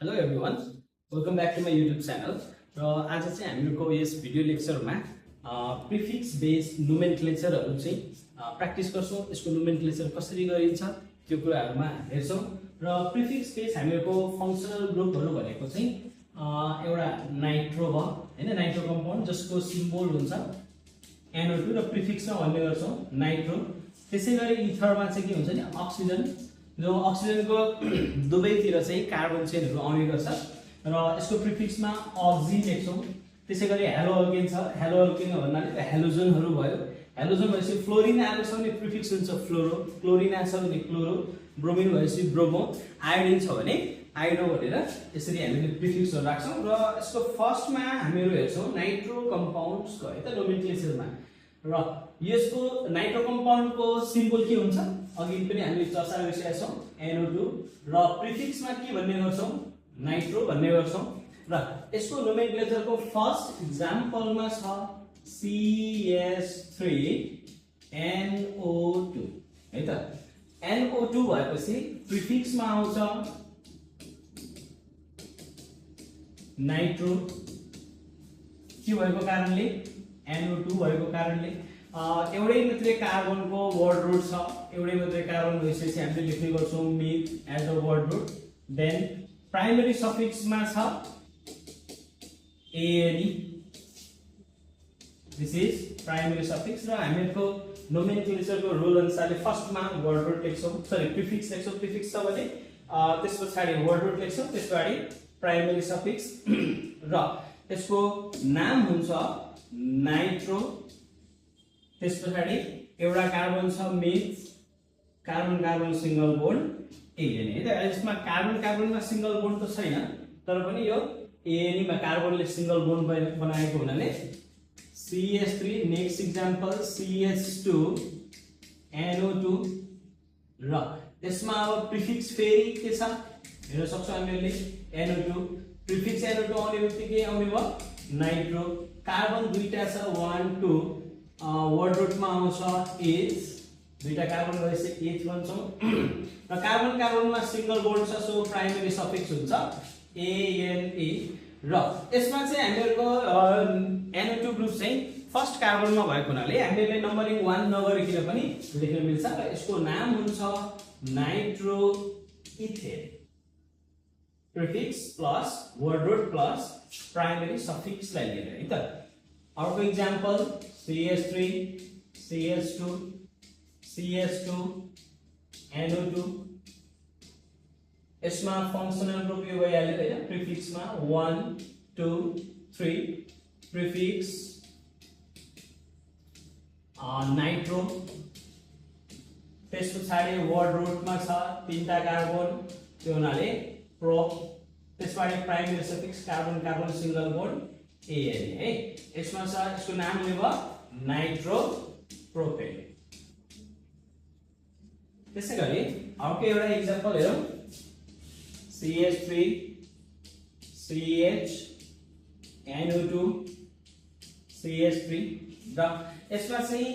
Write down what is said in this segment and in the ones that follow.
Hello everyone, welcome back to my YouTube channel. र आज चाहिँ हामीहरुको यस भिडियो लेक्चरमा प्रिफिक्स बेस्ड नोमेनक्लेचरहरु चाहिँ प्र्याक्टिस गर्छौं। यसको नोमेनक्लेचर कसरी गरिन्छ त्यो कुराहरुमा हेर्छौं। र प्रिफिक्स बेस्ड हामीहरुको फंक्शनल ग्रुपहरु भनेको चाहिँ एउटा नाइट्रो भयो हैन, नाइट्रो कम्पाउन्ड जसको सिम्बल हुन्छ NO2 र प्रिफिक्समा भन्ने गर्छौं नाइट्रो। त्यसैगरी इथरमा चाहिँ के हुन्छ नि अक्सिजन, जो अक्सिजनको दुवैतिर चाहिँ कार्बन चेनहरु आउने गर्छ र यसको प्रिफिक्समा अक्सी लेख्छौं। त्यसैगरी हेलो अल्केन छ, हेलो अल्केन भन्नाले हेलोजनहरु भयो। हेलोजन भएपछि फ्लोरिन आएको छ भने प्रिफिक्स हुन्छ फ्लोरो, क्लोरिन आएको छ भने क्लोरो, ब्रोमिन भएपछि ब्रोमो, आयोडिन छ भने आइडो भनेर यसरी हामीले प्रिफिक्सहरु राख्छौं। र यसको फर्स्टमा हामीहरु हेर्छौं नाइट्रो कम्पाउन्ड्सको है त नोमेनक्लेचरमा। र यसको नाइट्रो कम्पाउन्डको सिम्बल के हुन्छ अघि पनि हामीले चर्चा गरिसकेका छौं NO2 र प्रिफिक्समा के भन्ने गर्छौं नाइट्रो भन्ने गर्छौं। र यसको नोमेनक्लेचरको फर्स्ट एक्जाम्पलमा छ CH3NO2 है त। NO2 भएपछि प्रिफिक्समा आउँछ नाइट्रो, के भएको कारणले NO2 भएको कारणले एउटै मात्रै कार्बनको वर्ड रुट छ, एउटै मात्रै कार्बन भएपछि हामीले लेख्ने गर्छौं meth as a word root. Then primary सफिक्समा छ ANE, this is primary suffix. र हामीहरुको नोमेनक्लेचरको रुल अनुसारले फर्स्टमा वर्ड रुट लेख्छौं, सरी प्रिफिक्स लेख्छौं, प्रिफिक्स छ भने त्यसपछि वर्ड रुट लेख्छौं, त्यसपछि प्राइमरी सफिक्स। र यसको नाम हुन्छ नाइट्रो, त्यसपछि एउटा कार्बन छ myth, carbon carbon single bond ANE है त। यसमा कार्बन कार्बनमा सिंगल बोन्ड त छैन, तर पनि यो ANE मा कार्बनले सिंगल बोन्ड बनाएको हुनाले CH3, नेक्स्ट एक्जाम्पल CH2NO2। र यसमा अब प्रिफिक्स फेरि के छ हेर्न सक्छौं हामीले NO2, प्रिफिक्स NO2 आउने बित्तिकै आउने भयो नाइट्रो। कार्बन दुईटा छ 1 2, वर्ड रुटमा आउँछ H, दुईटा कार्बन भएपछि H भन्छौं। र कार्बन कार्बनमा सिंगल बोन्ड छ, सो प्राइमरी सफिक्स हुन्छ ANE। र यसमा चाहिँ हामीहरुको NO2 ग्रुप चाहिँ फर्स्ट कार्बनमा भएको हुनाले हामीले नम्बरिङ 1 नगरिकन पनि लेख्न मिल्छ। र यसको नाम हुन्छ nitro ethane, prefix plus word root plus primary सफिक्सलाई लिएर है त। अर्को example CH3 CH2 CH2 NO2। यसमा फंक्शनल ग्रुप यो भइहाल्यो हैन, प्रिफिक्समा 1 2 3, प्रिफिक्स नाइट्रो। त्यसपछि वर्ड रुटमा छ तीनटा कार्बन, त्यो हुनाले प्रो। त्यसपछि primary suffix carbon carbon single bond ANE है। यसमा छ यसको नाम लियो नाइट्रो प्रोपेन। त्यसैगरी अर्को एउटा एक्जाम्पल हेरौं CH3 CH NO2 CH3। र यसमा चाहिँ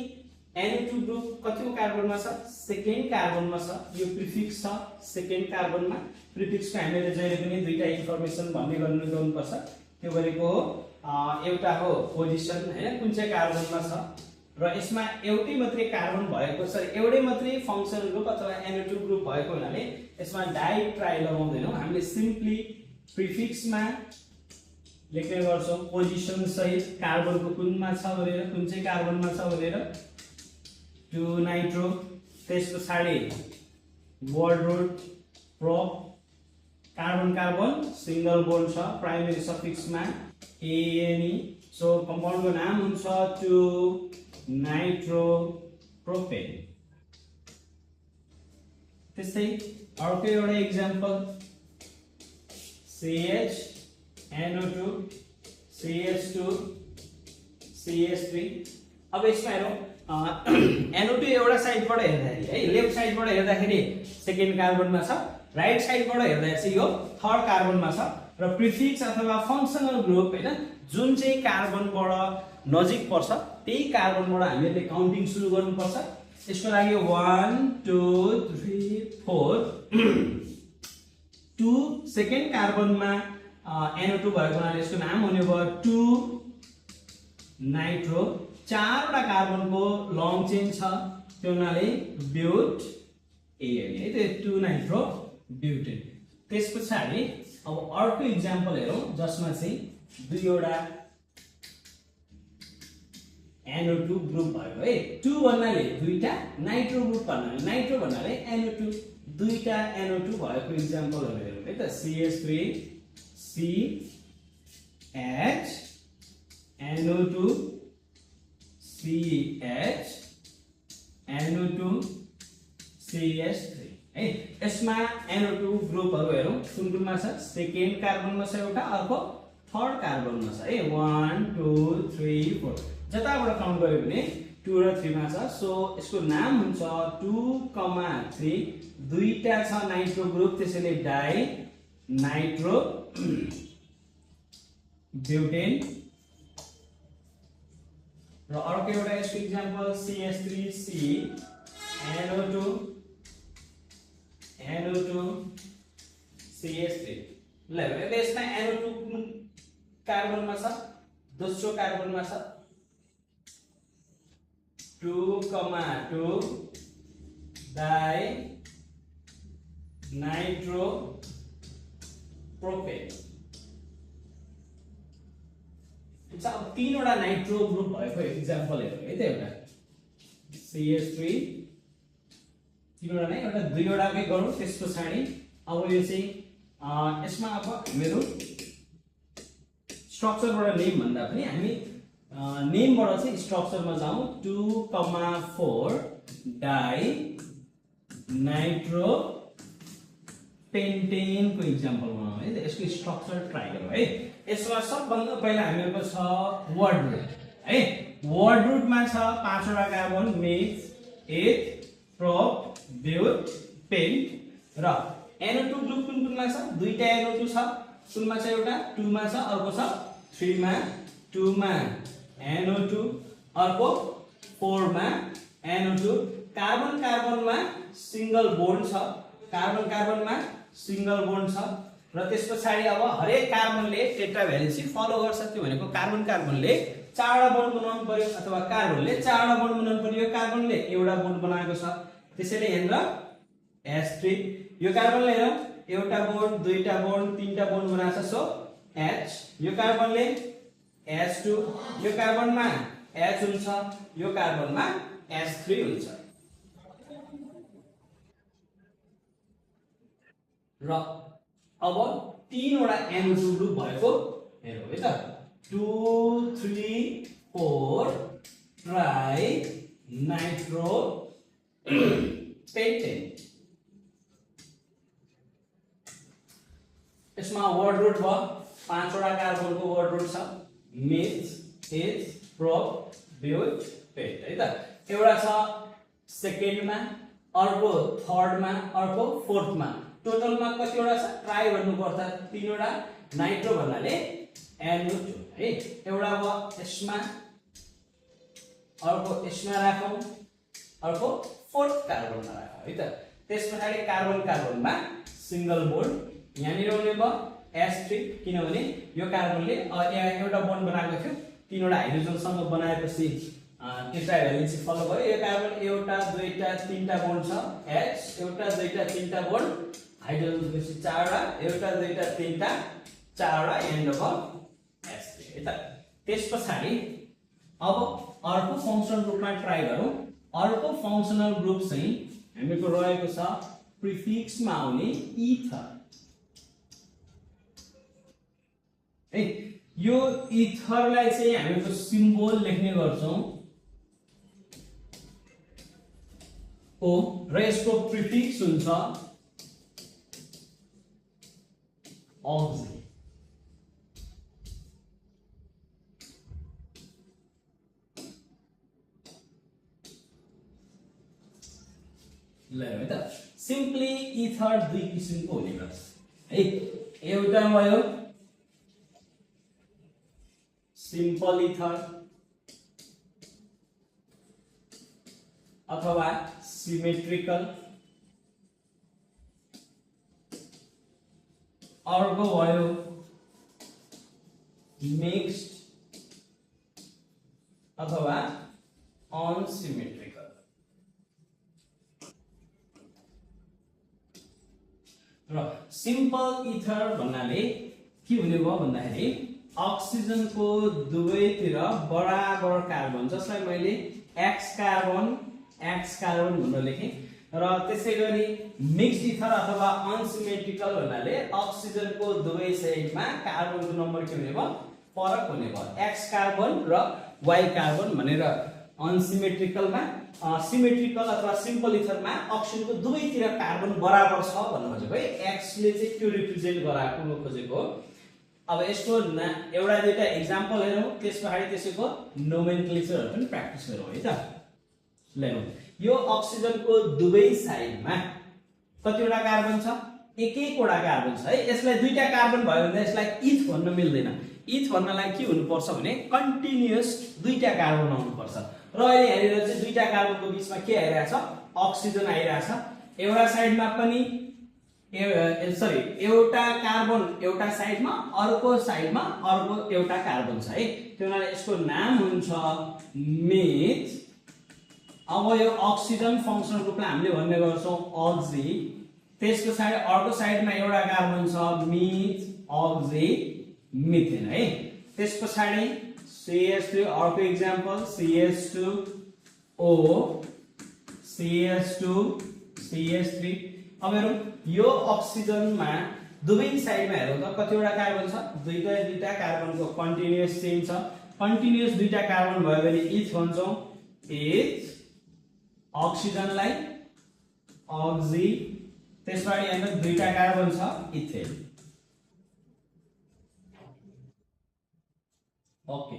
NO2 ग्रुप कतिको कार्बनमा छ सेकेन्ड कार्बनमा छ, यो प्रिफिक्स छ सेकेन्ड कार्बनमा। प्रिफिक्सको हामीले जहिले पनि दुईटा इन्फर्मेसन भन्ने गर्नुपर्छ, त्यो गरेको हो एउटा हो पोजिसन हैन कुन चाहिँ कार्बनमा छ। र यसमा एउटै मात्रै कार्बन भएको छ, एउटै मात्रै फंक्शनल ग्रुप अथवा NO2 ग्रुप भएको हुनाले यसमा डाइ ट्राई लगाउँदैनौं, हामीले सिम्पली प्रिफिक्समा लेख्ने गर्छौं पोजिसन सहित कार्बनको कुनमा छ भनेर, कुन चाहिँ कार्बनमा छ भनेर 2 नाइट्रो। त्यसपछि वर्ड रुट प्रो, कार्बन कार्बन सिंगल बोन्ड छ, प्राइमरी सफिक्समा ANE। सो कम्पाउन्डको नाम हुन्छ 2 नाइट्रो प्रोपेन। त्यस्तै अर्को एउटा एक्जाम्पल CHNO2 CH2 CH3। अब यसमा हेरौं NO2 एउटा साइडबाट हेर्दाखेरि है, लेफ्ट साइडबाट हेर्दाखेरि सेकेन्ड कार्बनमा छ, राइट साइडबाट हेर्दा चाहिँ यो थर्ड कार्बनमा छ। र प्रिफिक्स अथवा फंक्शनल ग्रुप हैन जुन चाहिँ कार्बनबाट नजिक पर्छ त्यही कार्बनबाट हामीले काउन्टिङ सुरु गर्नुपर्छ। यसको लागि 1 2 3 4 2 सेकेन्ड कार्बनमा NO2 भएको हुनाले यसको नाम हुने भयो 2 नाइट्रो। चारवटा कार्बनको लङ चेन छ त्यो हुनाले ब्युट AN है त 2 नाइट्रो ब्युटेन। त्यसपछि अब अर्को इक्जाम्पल हेरौँ जसमा चाहिँ दुईवटा NO2 ग्रुप भयो है। 2 भन्नाले दुईटा, नाइट्रो ग्रुप भन्नाले नाइट्रो भन्नाले NO2 दुईटा NO2 भएको इक्जाम्पलहरु हेरौँ है त CH3 CH NO2 CH NO2 CH3 है। यसमा NO2 ग्रुपहरु हेरौँ कुन कुनमा छ। सेकेन्ड कार्बनमा छ एउटा, अर्को थर्ड कार्बनमा छ है। 1 2 3 4 जताबाट काउन्ट गर्यो भने 2 र 3 मा छ। सो यसको नाम हुन्छ 2, 3 दुईटा छ नाइट्रो ग्रुप त्यसैले डाइ नाइट्रो ब्युटेन। र अर्को एउटा यसको इक्जाम्पल CH3C NO2 CH3 ल यसमा NO2 कुन कार्बनमा छ, दोस्रो कार्बनमा छ। 2, 2 डाइ नाइट्रो प्रोपेन। अब तीनवटा नाइट्रो ग्रुप भएको इक्जाम्पल हेरौँ है त। एउटा CH3 तीनवटा नै, एउटा दुईवटाकै गरौँ। त्यसपछि अब यो चाहिँ यसमा अब हामीहरू स्ट्रक्चरबाट नेम भन्दा पनि हामी नेमबाट चाहिँ स्ट्रक्चरमा जाउँ। 2, 4 डाइ नाइट्रो पेन्टेन को इक्जाम्पल बनाउँ है। यसको स्ट्रक्चर ट्राई गरौँ है। यसमा सबभन्दा पहिला हामीहरूको छ वर्ड रुट है। वर्ड रुटमा छ पाँचवटा carbon meth eth prop but pent. र NO2 ग्रुप कुन कुनमा छ, दुईटा NO2 छ। कुनमा छ, एउटा 2 मा छ, अर्को छ 3 मा। 2 मा NO2 अर्को 4 मा NO2। कार्बन कार्बनमा सिंगल बोन्ड छ, कार्बन कार्बनमा सिंगल बोन्ड छ। र त्यसपछि अब हरेक कार्बनले टेट्रा भ्यालेन्सी फलो गर्छ। त्यो भनेको कार्बन कार्बनले चारवटा बोन्ड बनाउनु पर्यो अथवा कार्बनले चारवटा बोन्ड बनाउनु पर्यो। कार्बनले एउटा बोन्ड बनाएको छ त्यसैले यहाँनिर H3। यो कार्बनले हेरौँ एउटा बोन्ड, दुईटा बोन्ड, तीनटा बोन्ड बनाएको छ सो H। यो कार्बनले H2, यो कार्बनमा H हुन्छ, यो कार्बनमा H3 हुन्छ। र अब तीनवटा NO2 ग्रुप भएको हेरौँ है त। 2, 3, 4 ट्राई नाइट्रो पेन्टेन। यसमा वर्ड रुट भयो, पाँचवटा कार्बनको वर्ड रुट छ meth eth prop but pant है त। एउटा छ सेकेन्डमा, अर्को थर्डमा, अर्को फोर्थमा। टोटलमा कतिवटा छ ट्राई गर्नुपर्छ, तीनवटा। नाइट्रो भन्नाले NO2 है। एउटा भयो यसमा, अर्को यसमा राखौँ, अर्को फोर्थ कार्बनमा राखौँ है त। त्यसपछि कार्बन कार्बनमा सिंगल बोन्ड यहाँनिर हुने भयो H3 किनभने यो कार्बनले एउटा बोन्ड बनाएको थियो। तीनवटा हाइड्रोजनसँग बनाएपछि टेट्रा भ्यालेन्सी फलो भयो। यो कार्बन एउटा दुईटा तीनटा बोन्ड छ H, एउटा दुईटा तीनटा बोन्ड हाइड्रोजनपछि चारवटा, एउटा दुईटा तीनटा चारवटा एन्ड अब H3 है त। त्यसपछि अब अर्को फङ्सनल ग्रुपमा ट्राई गरौँ। अर्को फङ्सनल ग्रुप चाहिँ हामीको रहेको छ प्रिफिक्समा आउने इथर है। यो इथरलाई चाहिँ हामीको सिम्बल लेख्ने गर्छौं O र यसको प्रिफिक्स हुन्छ ऑक्सी। ल है त। सिम्पली इथर दुई किसिमको हुने गर्छ है। एउटा भयो सिम्पल इथर अथवा सिमेट्रिकल। अर्को भयो मिक्स्ड अथवा अनसिमेट्रिकल। र सिम्पल इथर भन्नाले के हुने भयो भन्दाखेरि अक्सिजनको दुवैतिर बराबर कार्बन, जसलाई मैले एक्स कार्बन भनेर लेखेँ। र त्यसैगरी मिक्स्ड इथर अथवा अनसिमेट्रिकल भन्नाले अक्सिजनको दुवै साइडमा कार्बनको नम्बर के हुने भयो, फरक हुने भयो, एक्स कार्बन र वाई कार्बन भनेर। अनसिमेट्रिकलमा सिमेट्रिकल अथवा सिम्पल इथरमा अक्सिजनको दुवैतिर कार्बन बराबर छ भन्नु खोजेको है। एक्स ले चाहिँ त्यो रिप्रेजेन्ट गराएको खोजेको हो। अब यसको एउटा दुईटा एक्जाम्पल हेरौँ, त्यसपछि त्यसैको नोमेनक्लेचरहरु पनि प्र्याक्टिस गरौँ है त। हेरौँ, यो अक्सिजनको दुवै साइडमा कतिवटा कार्बन छ, एक-एकवटा कार्बन छ है। यसलाई दुईटा कार्बन भयो भने यसलाई इथ भन्न मिल्दैन। इथ भन्नलाई के हुनुपर्छ भने कन्टिन्युअस दुईटा कार्बन आउनुपर्छ। र अहिले यहाँनिर चाहिँ दुईटा कार्बनको बीचमा के आइरहेछ, अक्सिजन आइरहेछ। एउटा साइडमा पनि एउटा कार्बन एउटा साइडमा, अर्को साइडमा अर्को एउटा कार्बन छ है। त्यो हुनाले यसको नाम हुन्छ मिथ। अब यो अक्सिजन फंक्सनल ग्रुपलाई हामीले भन्ने गर्छौं अक्सी। त्यसको साइड अर्को साइडमा एउटा कार्बन छ, मिथ अक्सी मिथेन है। त्यसपछि CH3 अर्को एक्जाम्पल CH2O CH2 CH3। अब हेरौँ, यो अक्सिजनमा दुवै साइडमा हेरौँ त कतिवटा कार्बन छ, दुईटा कार्बनको कन्टिन्युअस चेन छ। कन्टिन्युअस दुईटा कार्बन भयो भने इथ भन्छौं, इथ। अक्सिजनलाई अक्सी, त्यसपछि यहाँ दुईटा कार्बन छ, ethane. Okay,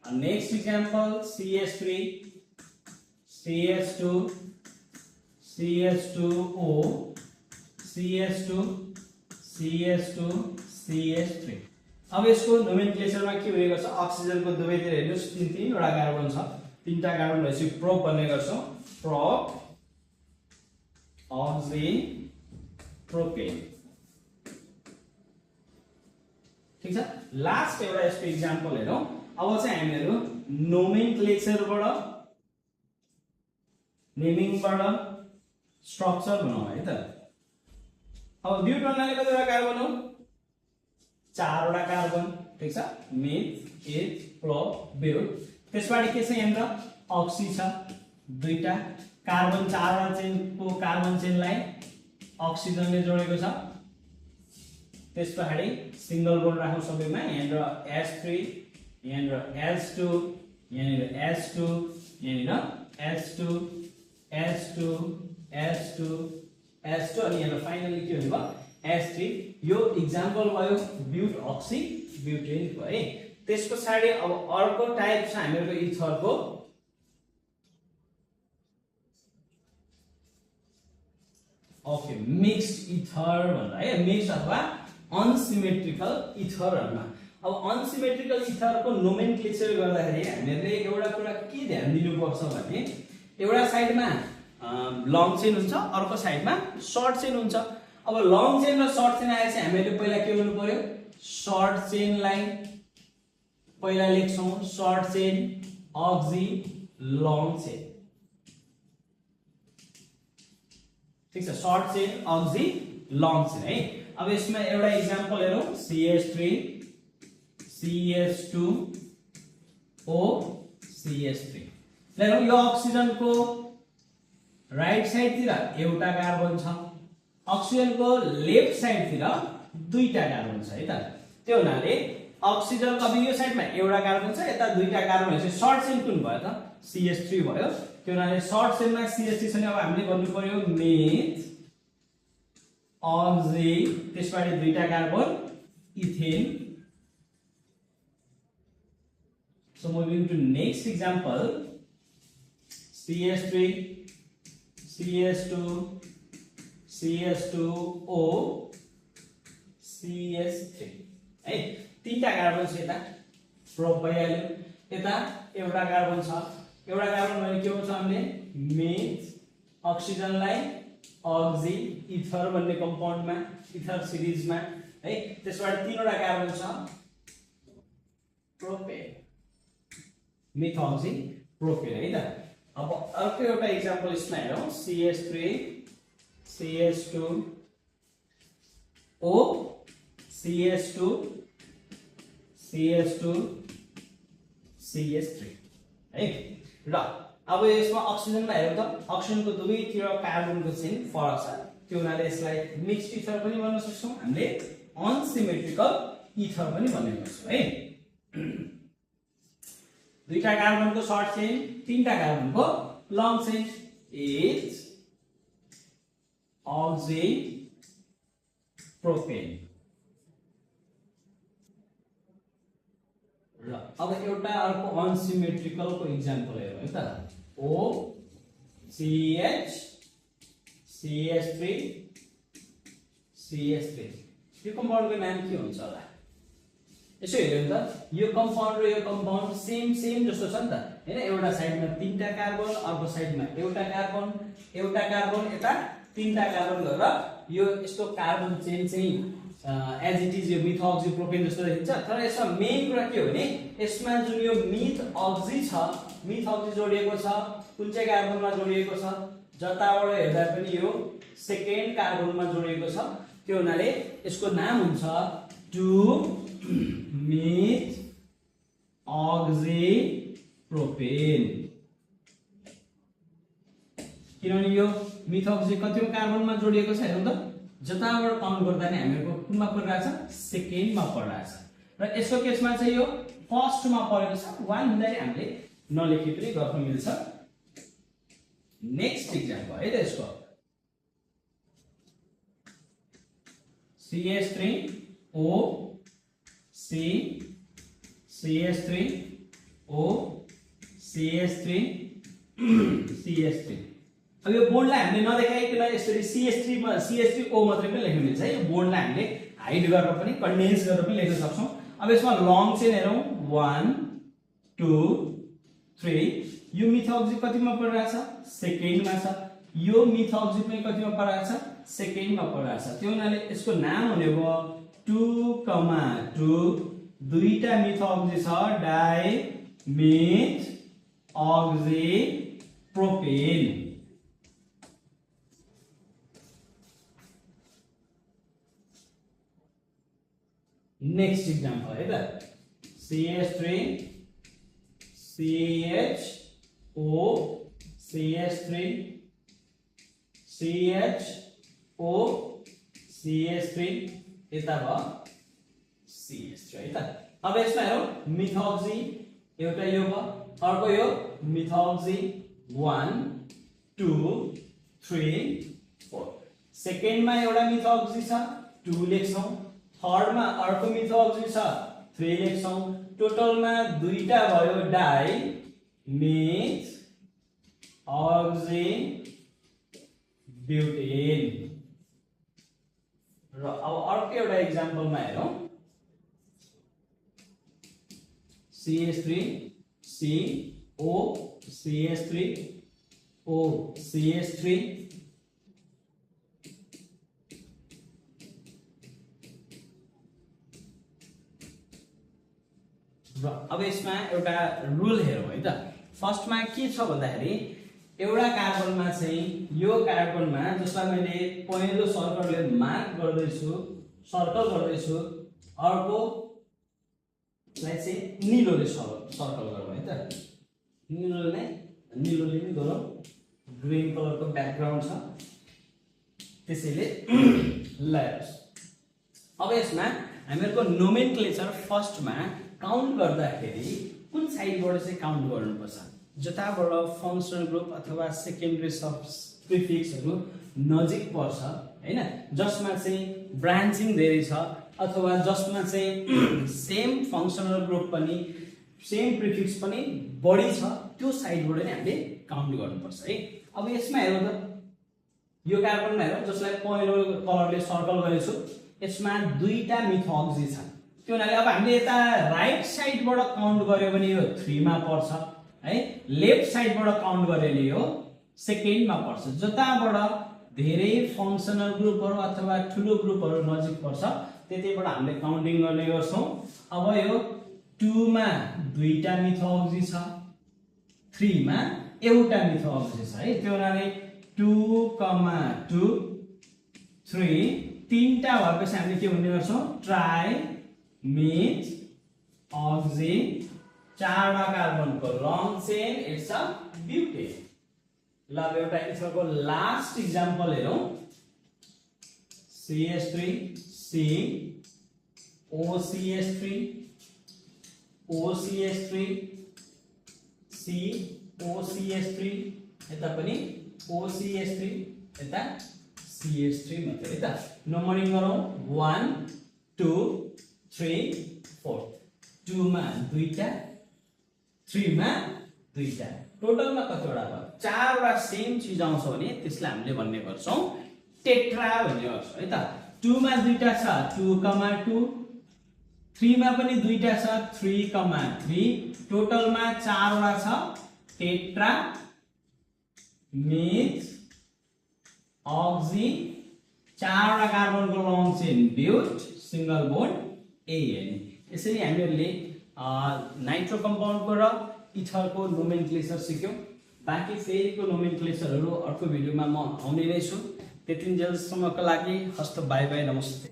next example CH3 CH2 CH2O CH2 CH2 CH3। अब यसको नोमेनक्लेचरमा के हुने गर्छ, अक्सिजनको दुवैतिर हेर्नुस् तीनवटा कार्बन छ, तीनटा कार्बन भएपछि प्रोप भन्ने गर्छौं, प्रोप अक्सी प्रोपेन। ठीक छ। लास्ट एउटा यसको एक्जाम्पल हेरौँ। अब चाहिँ हामीहरु नोमेनक्लेचरबाट नेमिङबाट स्ट्रक्चर बनाउँ है त। अब ब्यूट भन्नाले कतिवटा कार्बन हो, चारवटा कार्बन। ठीक छ, मिथ इथ प्रोप ब्यूट। त्यसपछि के छ, यहाँनिर अक्सी छ, दुईटा कार्बन, चारवटा चेनको कार्बन चेनलाई अक्सिजनले जोडेको छ। त्यसपछि सिंगल बोन्ड राखौं सबैमा, यहाँनिर H3 यहाँनिर H2 यहाँनिर H2 यहाँनिर H2 H2 H2 H2 अनि यहाँ फाइनली के हुने भयो, H3। यो एक्जाम्पल भयो ब्यूट अक्सी ब्यूटेन भयो है। त्यसपछि अब अर्को टाइप छ हामीहरुको इथरको, ओके, मिक्स्ड इथर भन्दा है, मिक्स्ड अथवा अनसिमेट्रिकल इथरहरुमा। अब अनसिमेट्रिकल इथरको नोमेनक्लेचर गर्दाखेरि हामीले एउटा कुरा के ध्यान दिनुपर्छ भने, एउटा साइडमा लङ चेन हुन्छ, अर्को साइडमा सर्ट चेन हुन्छ। अब लङ चेन र सर्ट चेन आएपछि हामीले पहिला के गर्नु पर्यो, सर्ट चेनलाई पहिला लेख्छौं, सर्ट चेन अक्सी लङ चेन। ठीक छ, सर्ट चेन अक्सी लङ चेन है। अब यसमा एउटा एक्जाम्पल हेरौँ, CH3 CH2O CH3। हेरौँ, यो अक्सिजनको राइट साइडतिर एउटा कार्बन छ, अक्सिजनको लेफ्ट साइडतिर दुईटा कार्बन छ है त। त्यो हुनाले अक्सिजनको अब यो साइडमा एउटा कार्बन छ, यता दुईटा कार्बन भएपछि सर्ट चेन कुन भयो त, CH3 भयो। त्यो हुनाले सर्ट चेनमा CH3 छ नि, अब हामीले भन्नु पर्यो मिथ अक्सी, त्यसपछि दुईटा carbon ethane. So moving to next example, CH3 CH2 CH2O CH3 है। तीनटा कार्बन छ, यता प्रोप भइहाल्यो, यता एउटा कार्बन छ। एउटा कार्बन भने के हुन्छ, हामीले मिथ अक्सिजनलाई अक्सी इथर भन्ने कम्पाउन्डमा, इथर सिरिजमा है त्यसबाट तीनवटा कार्बन छ प्रोपेन मिथोक्सी प्रोपेन है त अब अर्को एउटा एक्जाम्पल यसमा हेरौं CH3 CH2 O CH2 CH2 CH3 है र अब यसमा अक्सिजनमा हेरौँ त अक्सिजनको दुवैतिर कार्बनको चाहिँ फरक छ त्यो हुनाले यसलाई मिक्स्ड इथर पनि भन्न सक्छौं हामीले अनसिमेट्रिकल इथर पनि भन्ने गर्छौं है दुईटा कार्बनको सर्ट चेन तीनटा कार्बनको long chain is oxy propane र अब एउटा अर्को अनसिमेट्रिकल को एक्जाम्पल हेरौँ है त O CH CH3 CH3 यो कम्पाउन्डको नाम के हुन्छ होला यसो हेर्नु त यो कम्पाउन्ड र यो कम्पाउन्ड सेम जस्तो छ नि त हैन एउटा साइडमा तीनटा कार्बन अर्को साइडमा एउटा कार्बन यता तीनटा कार्बन गरेर यो यस्तो कार्बन चेन चाहिँ एज इट इज यो मिथोक्सी प्रोपेन जस्तो देखिन्छ तर यसमा मेन कुरा के हो भने यसमा जुन यो मिथोक्सी छ मिथोक्सी जोडिएको छ कुन चाहिँ कार्बनमा जोडिएको छ जताबाट हेर्दा पनि यो सेकेन्ड कार्बनमा जोडिएको छ त्यो हुनाले यसको नाम हुन्छ 2 मिथोक्सी प्रोपेन किनभने यो मिथोक्सी कतिवटा कार्बनमा जोडिएको छ हेरौँ त जताबाट काउन्ट गर्दा नै हामीहरुको कुनमा परिरहेछ सेकेन्डमा परिरहेछ र यसको केसमा चाहिँ यो फर्स्टमा परेको छ 1 हुँदाखेरि हामीले नलेखि पनि गर्न मिल्छ नेक्स्ट एक्जाम्पल है त यसको CH3 O C CH3 O CH3 CH3 अब यो बोर्डलाई हामीले नदेखाइकन यसरी CH3O मात्रै पनि लेख्न मिल्छ है यो बोर्डलाई हामीले हाइड गरेर पनि कन्डेन्स गरेर पनि लेख्न सक्छौं अब यसमा लङ चेन हेरौं 1 2 3 यो मिथोक्सी कतिमा परिरहेछ सेकेन्डमा छ यो मिथोक्सी पनि कतिमा परिरहेछ सेकेन्डमा परिरहेछ त्यो हुनाले यसको नाम हुने भयो 2,2 दुईटा मिथोक्सी छ di methoxy propane next example है त CH3 CHO CH3 CHO CH3 यता भयो CH3 है त अब यसमा हेरौं मिथोक्सी एउटा यो भयो अर्को यो मिथोक्सी 1 2 3 4 सेकेन्डमा एउटा मिथोक्सी छ 2 लेख्छौं थर्डमा अर्को मिथोक्सी छ 3 लेख्छौं टोटलमा दुईटा भयो डाइ मिथोक्सी ब्युटेन र अब अर्को एउटा एक्जाम्पलमा हेरौं CH3 CO CH3 O CH3 र अब यसमा एउटा रुल हेरौं है त फर्स्टमा के छ भन्दाखेरि एउटा कार्बनमा चाहिँ यो कार्बनमा जसलाई मैले पहिलो सर्कलले मार्क गर्दैछु अर्को लाई चाहिँ नीलोले सर्कल गरौँ है त नीलोले नि गरौँ ग्रीन कलरको ब्याकग्राउन्ड छ त्यसैले लेट्स अब यसमा हामीहरुको नोमेनक्लेचर फर्स्टमा काउन्ट गर्दाखेरि कुन साइडबाट चाहिँ काउन्ट गर्नुपर्छ जताबाट फंक्सनल ग्रुप अथवा सेकेन्डरी प्रिफिक्सहरु नजिक पर्छ हैन जसमा चाहिँ ब्रान्चिङ धेरै छ अथवा जसमा चाहिँ सेम फंक्सनल ग्रुप पनि सेम प्रिफिक्स पनि बढी छ त्यो साइडबाट नै हामीले काउन्ट गर्नुपर्छ है अब यसमा हेरौँ त यो कार्बनमा हेरौँ जसलाई पहिलो कलरले सर्कल गरेछु यसमा दुईटा मिथोक्सी छ त्यो हुनाले अब हामीले यता राइट साइडबाट काउन्ट गर्यो भने यो 3 मा पर्छ है लेफ्ट साइडबाट काउन्ट गर्यो भने यो सेकेन्डमा पर्छ जताबाट धेरै फंक्सनल ग्रुपहरु अथवा ठूलो ग्रुपहरु नजिक पर्छ त्यतिबाट हामीले काउन्टिङ गर्ने गर्छौं। अब यो 2 मा दुईटा मिथोअक्सी छ, 3 मा एउटा मिथोअक्सी छ है। त्यो हुनाले 2, 2, 3 तीनटा भएपछि हामीले के भन्ने गर्छौं ट्राई मिथ अक्सी, चारवटा कार्बनको long chain, it's a butane. ल अब एउटा इथरको लास्ट एक्जाम्पल हेरौं। CH3 C OCH3 OCH3 C OCH3, यता पनि OCH3, यता CH3 मात्रै है त। नम्बरिङ गरौँ 1 2 3 4। 2 मा दुईटा, 3 मा दुईटा, टोटलमा कतिवटा भयो? चारवटा सेम चीज आउँछ भने त्यसलाई हामीले भन्ने गर्छौं टेट्रा भन्ने गर्छौं है त। 2 मा दुईटा छ 2, 2, 3 मा पनि दुईटा छ 3, 3, टोटलमा चारवटा छ टेट्रा मिथ अक्सी, चारवटा कार्बनको long chain but, single bond AN। यसरी हामीले नाइट्रो कम्पाउन्डको र इथरको नोमेनक्लेचर सिक्यौं। बाँकी फेरिको नोमेनक्लेचरहरू अर्को भिडियोमा म आउने नै छु। त्यतिन्जेलसम्मको लागि हस्त बाइ बाइ, नमस्ते।